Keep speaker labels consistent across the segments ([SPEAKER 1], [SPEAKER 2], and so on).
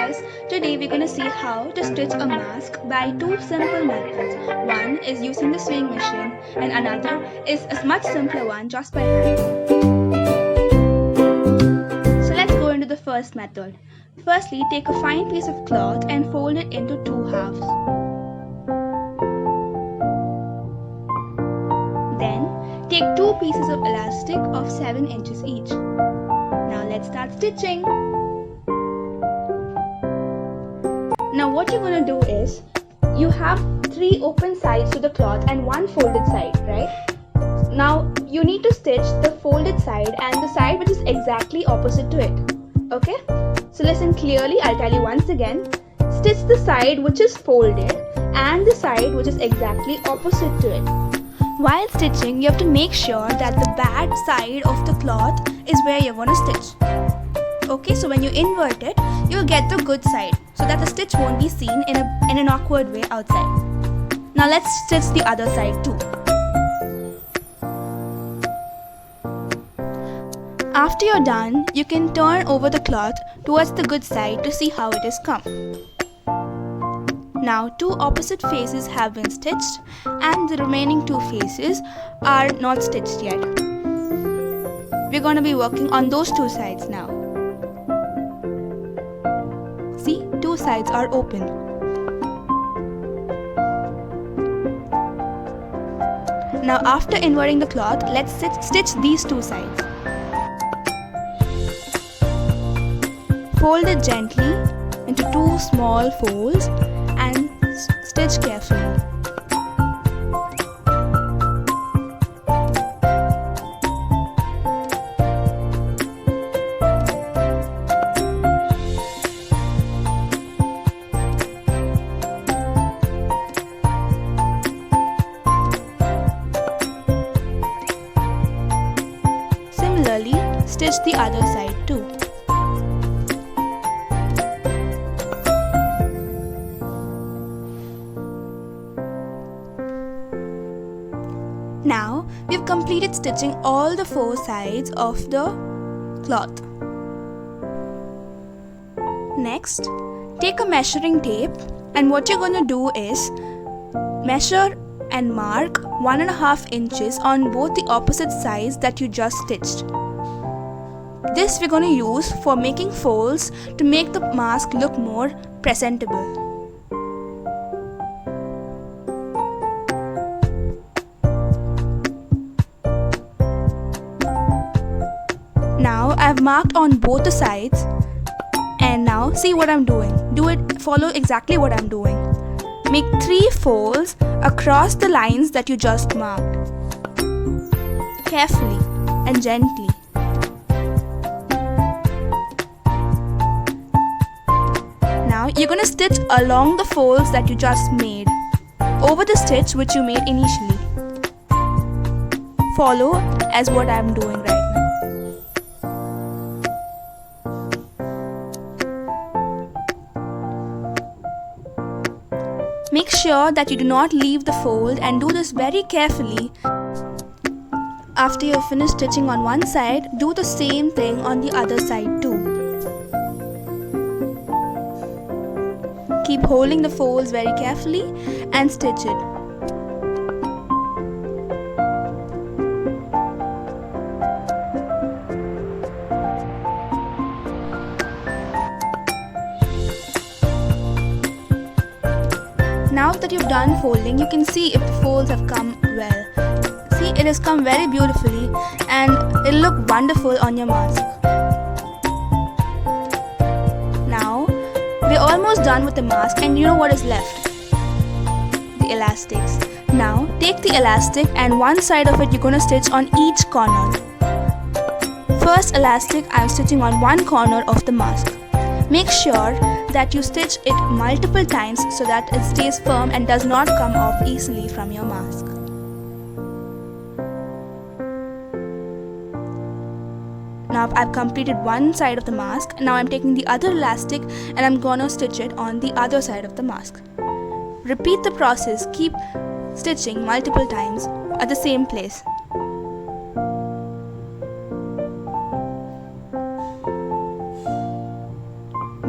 [SPEAKER 1] guys, today we're going to see how to stitch a mask by two simple methods. One is using the sewing machine and another is a much simpler one just by hand. So let's go into the first method. Firstly, take a fine piece of cloth and fold it into two halves. Then take two pieces of elastic of 7 inches each. Now let's start stitching. Now what you're going to do is, you have 3 open sides to the cloth and 1 folded side, right? Now you need to stitch the folded side and the side which is exactly opposite to it. Okay? So listen clearly, I'll tell you once again. Stitch the side which is folded and the side which is exactly opposite to it. While stitching, you have to make sure that the bad side of the cloth is where you're going to stitch. Okay, so when you invert it, you'll get the good side so that the stitch won't be seen in an awkward way outside. Now let's stitch the other side too. After you're done, you can turn over the cloth towards the good side to see how it has come. Now 2 opposite faces have been stitched and the remaining 2 faces are not stitched yet. We're going to be working on those 2 sides now. See, 2 sides are open. Now after inverting the cloth, let's stitch these 2 sides. Fold it gently into 2 small folds and stitch carefully. Similarly, stitch the other side too. Now, we've completed stitching all the 4 sides of the cloth. Next, take a measuring tape and what you're going to do is measure and mark 1.5 inches on both the opposite sides that you just stitched. This we're going to use for making folds to make the mask look more presentable. Now I've marked on both the sides and now see what I'm doing. Follow exactly what I'm doing. Make 3 folds across the lines that you just marked. Carefully and gently. Now you're going to stitch along the folds that you just made, over the stitch which you made initially. Follow as what I'm doing right now. Make sure that you do not leave the fold and do this very carefully. After you have finished stitching on one side, do the same thing on the other side too. Keep holding the folds very carefully and stitch it. Now that you've done folding, you can see if the folds have come well. See, it has come very beautifully and it'll look wonderful on your mask. Now, we're almost done with the mask and you know what is left? The elastics. Now, take the elastic and one side of it you're going to stitch on each corner. First elastic, I'm stitching on one corner of the mask. Make sure that you stitch it multiple times so that it stays firm and does not come off easily from your mask. Now I've completed one side of the mask. Now I'm taking the other elastic and I'm gonna stitch it on the other side of the mask. Repeat the process, keep stitching multiple times at the same place.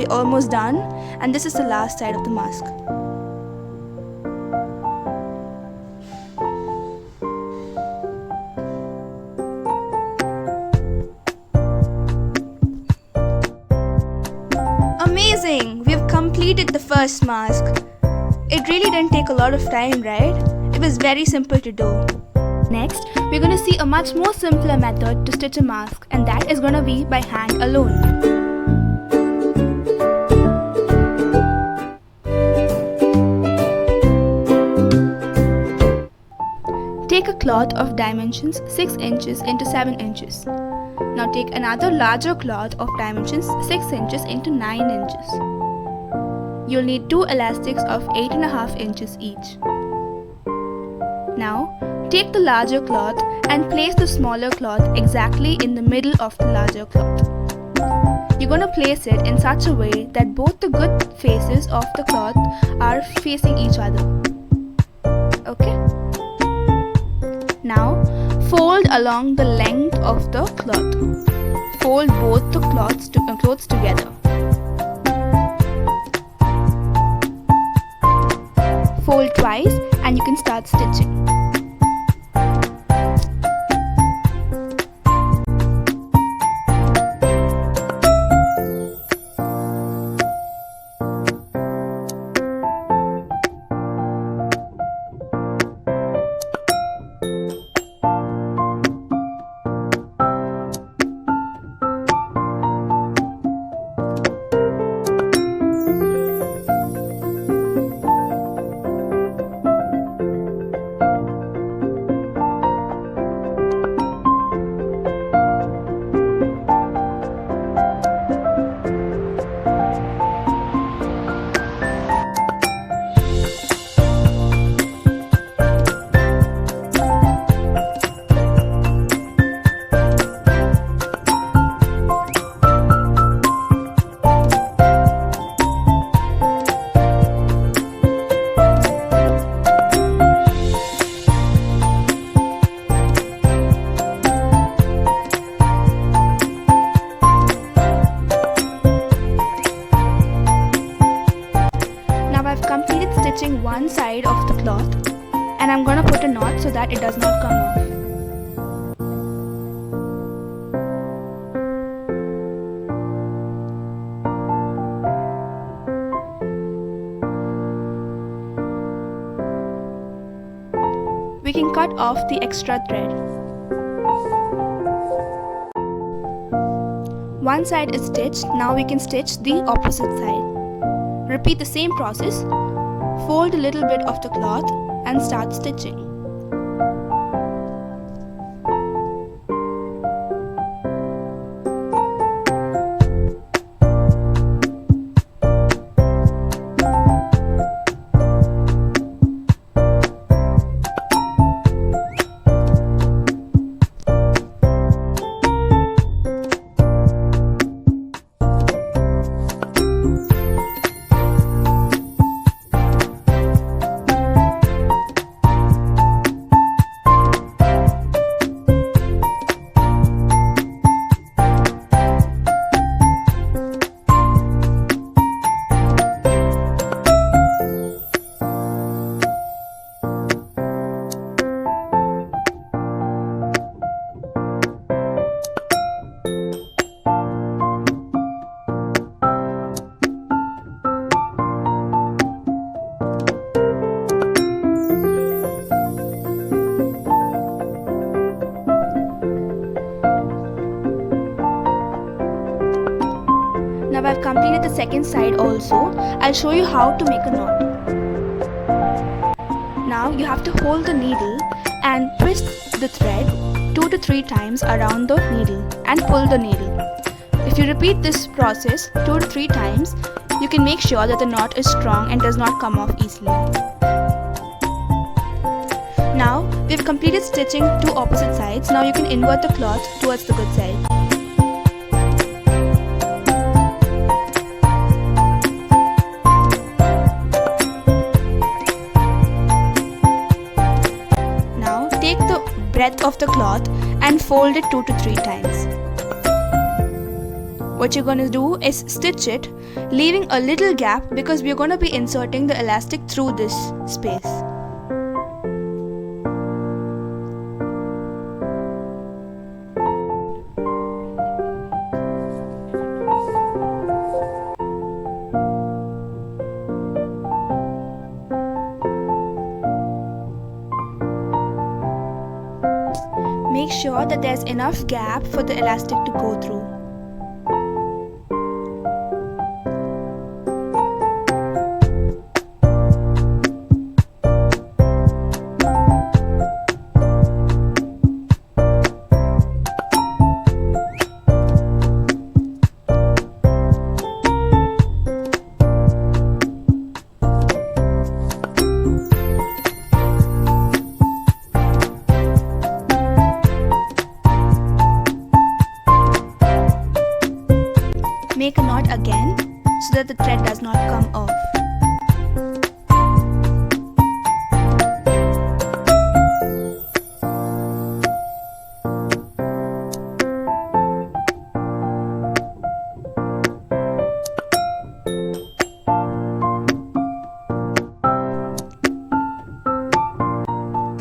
[SPEAKER 1] we're almost done, and this is the last side of the mask. Amazing! We have completed the first mask. It really didn't take a lot of time, right? It was very simple to do. Next, we're going to see a much more simpler method to stitch a mask, and that is going to be by hand alone. Take a cloth of dimensions 6 inches into 7 inches. Now take another larger cloth of dimensions 6 inches into 9 inches. You'll need 2 elastics of 8.5 inches each. Now, take the larger cloth and place the smaller cloth exactly in the middle of the larger cloth. You're going to place it in such a way that both the good faces of the cloth are facing each other. Okay? Now, fold along the length of the cloth. Fold both the cloths together. Fold twice and you can start stitching. Stitching one side of the cloth, and I'm gonna put a knot so that it does not come off. We can cut off the extra thread. One side is stitched, now we can stitch the opposite side. Repeat the same process. Fold a little bit of the cloth and start stitching. Now I've completed the second side also. I'll show you how to make a knot. Now you have to hold the needle and twist the thread 2 to 3 times around the needle and pull the needle. If you repeat this process 2 to 3 times, you can make sure that the knot is strong and does not come off easily. Now we've completed stitching 2 opposite sides. Now you can invert the cloth towards the good side. Take the breadth of the cloth and fold it 2 to 3 times. what you're going to do is stitch it, leaving a little gap because we're going to be inserting the elastic through this space. Make sure that there's enough gap for the elastic to go through. Make a knot again so that the thread does not come off.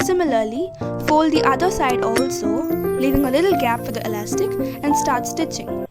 [SPEAKER 1] Similarly, fold the other side also, leaving a little gap for the elastic, and start stitching.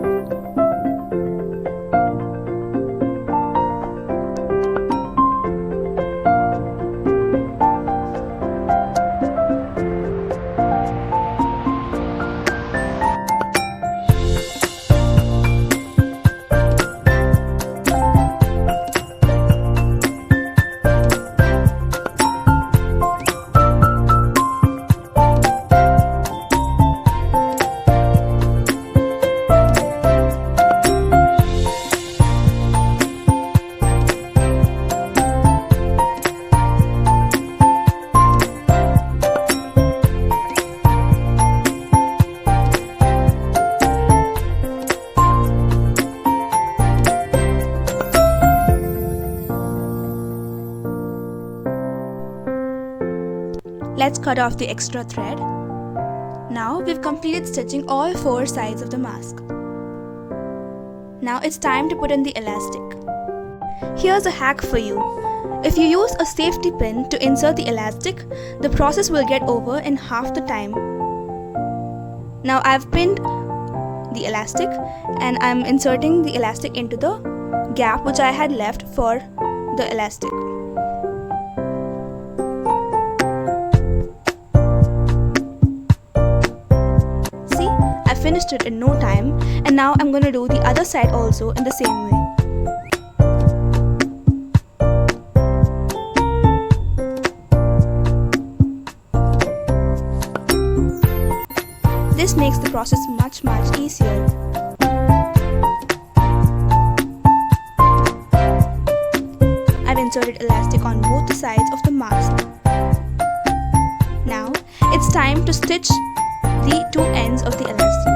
[SPEAKER 1] Let's cut off the extra thread. Now we've completed stitching all 4 sides of the mask. Now it's time to put in the elastic. Here's a hack for you. If you use a safety pin to insert the elastic, the process will get over in half the time. Now I've pinned the elastic and I'm inserting the elastic into the gap which I had left for the elastic. Finished it in no time, and now I'm going to do the other side also in the same way. This makes the process much easier. I've inserted elastic on both the sides of the mask. Now it's time to stitch the 2 ends of the elastic.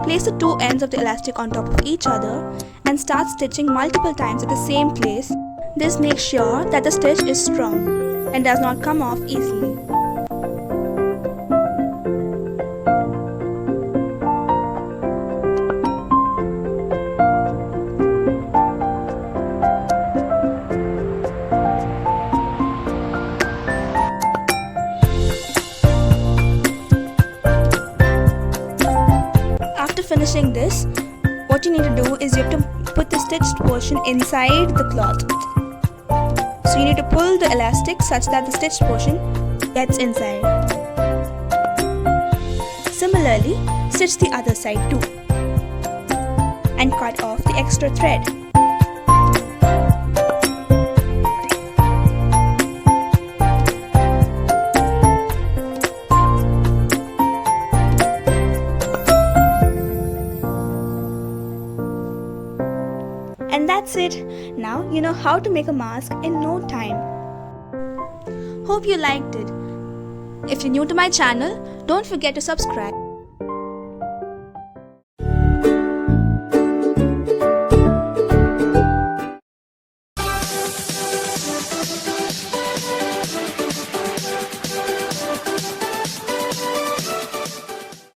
[SPEAKER 1] Place the 2 ends of the elastic on top of each other and start stitching multiple times at the same place. This makes sure that the stitch is strong and does not come off easily. Finishing this, what you need to do is you have to put the stitched portion inside the cloth. So you need to pull the elastic such that the stitched portion gets inside. Similarly, stitch the other side too and cut off the extra thread. And that's it. Now you know how to make a mask in no time. Hope you liked it. If you're new to my channel, don't forget to subscribe.